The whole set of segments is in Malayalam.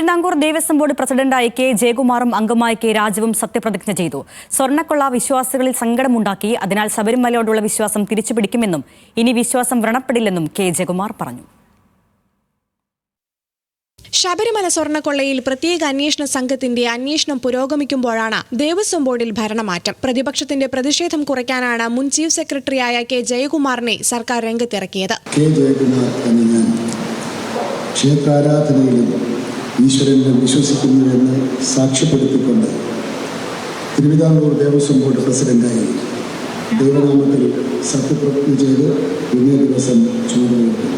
തിരുവിതാംകൂർ ദേവസ്വം ബോർഡ് പ്രസിഡന്റായി കെ ജയകുമാറും അംഗമായി കെ രാജുവും സത്യപ്രതിജ്ഞ ചെയ്തു. സ്വർണ്ണക്കൊള്ള വിശ്വാസികളിൽ സങ്കടമുണ്ടാക്കി. അതിനാൽ ശബരിമലയോടുള്ള വിശ്വാസം തിരിച്ചുപിടിക്കുമെന്നും ഇനി വിശ്വാസം വ്രണപ്പെടില്ലെന്നും കെ ജയകുമാർ പറഞ്ഞു. ശബരിമല സ്വർണ്ണക്കൊള്ളയിൽ പ്രത്യേക അന്വേഷണ സംഘത്തിന്റെ അന്വേഷണം പുരോഗമിക്കുമ്പോഴാണ് ദേവസ്വം ബോർഡിൽ ഭരണമാറ്റം. പ്രതിപക്ഷത്തിന്റെ പ്രതിഷേധം കുറയ്ക്കാനാണ് മുൻ ചീഫ് സെക്രട്ടറിയായ കെ ജയകുമാറിനെ സർക്കാർ രംഗത്തിറക്കിയത്. ക്ഷേത്രാരാധനയിലും ഈശ്വരനിൽ വിശ്വസിക്കുന്നുവെന്ന് സാക്ഷ്യപ്പെടുത്തിക്കൊണ്ട് തിരുവിതാംകൂർ ദേവസ്വം ബോർഡ് പ്രസിഡന്റായി ദൈവനാമത്തിൽ സത്യപ്രതിജ്ഞ ചെയ്ത് ഇന്നേ ദിവസം ചുമതലയേറ്റു.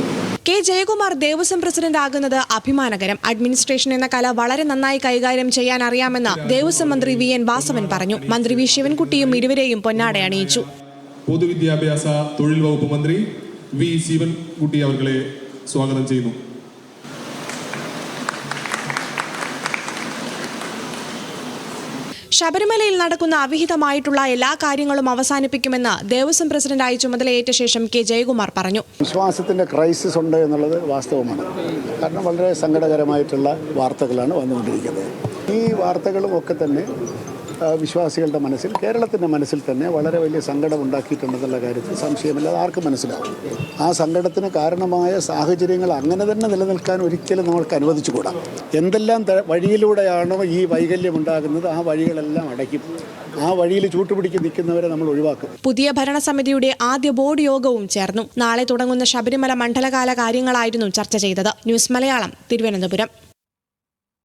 കെ ജയകുമാർ ദേവസ്വം പ്രസിഡന്റ് ആകുന്നത് അഭിമാനകരം. അഡ്മിനിസ്ട്രേഷൻ എന്ന കല വളരെ നന്നായി കൈകാര്യം ചെയ്യാൻ അറിയാമെന്ന് ദേവസ്വം മന്ത്രി വി എൻ വാസവൻ പറഞ്ഞു. മന്ത്രി വി ശിവൻകുട്ടിയും ഇരുവരെയും പൊന്നാട അണിയിച്ചു. പൊതുവിദ്യാഭ്യാസ തൊഴിൽ വകുപ്പ് മന്ത്രി വി ശിവൻകുട്ടി അവരെ സ്വാഗതം ചെയ്യുന്നു. ശബരിമലയിൽ നടക്കുന്ന അവിഹിതമായിട്ടുള്ള എല്ലാ കാര്യങ്ങളും അവസാനിപ്പിക്കുമെന്ന് ദേവസ്വം പ്രസിഡന്റായി ചുമതലയേറ്റ ശേഷം കെ ജയകുമാർ പറഞ്ഞു. വിശ്വാസത്തിന്റെ ക്രൈസിസ് ഉണ്ട് എന്നുള്ളത് വാസ്തവമാണ്. കാരണം വളരെ സങ്കടകരമായിട്ടുള്ള വാർത്തകളാണ് വന്നുകൊണ്ടിരിക്കുന്നത്. ഈ വാർത്തകളും ഒക്കെ തന്നെ വിശ്വാസികളുടെ മനസ്സിൽ, കേരളത്തിൻ്റെ മനസ്സിൽ തന്നെ വളരെ വലിയ സങ്കടം ഉണ്ടാക്കിയിട്ടുണ്ടെന്നുള്ള കാര്യത്തിൽ സംശയമില്ലാതെ ആർക്കും മനസ്സിലാവും. ആ സങ്കടത്തിന് കാരണമായ സാഹചര്യങ്ങൾ അങ്ങനെ തന്നെ നിലനിൽക്കാൻ ഒരിക്കലും നമ്മൾക്ക് അനുവദിച്ചുകൂടാ. എന്തെല്ലാം വഴിയിലൂടെയാണോ ഈ വൈകല്യം ഉണ്ടാകുന്നത് ആ വഴികളെല്ലാം അടയ്ക്കും. ആ വഴിയിൽ ചൂട്ടുപിടിച്ച് നിൽക്കുന്നവരെ നമ്മൾ ഒഴിവാക്കും. പുതിയ ഭരണസമിതിയുടെ ആദ്യ ബോർഡ് യോഗവും ചേർന്നു. നാളെ തുടങ്ങുന്ന ശബരിമല മണ്ഡലകാല കാര്യങ്ങളായിരുന്നു ചർച്ച ചെയ്തത്. ന്യൂസ് മലയാളം, തിരുവനന്തപുരം.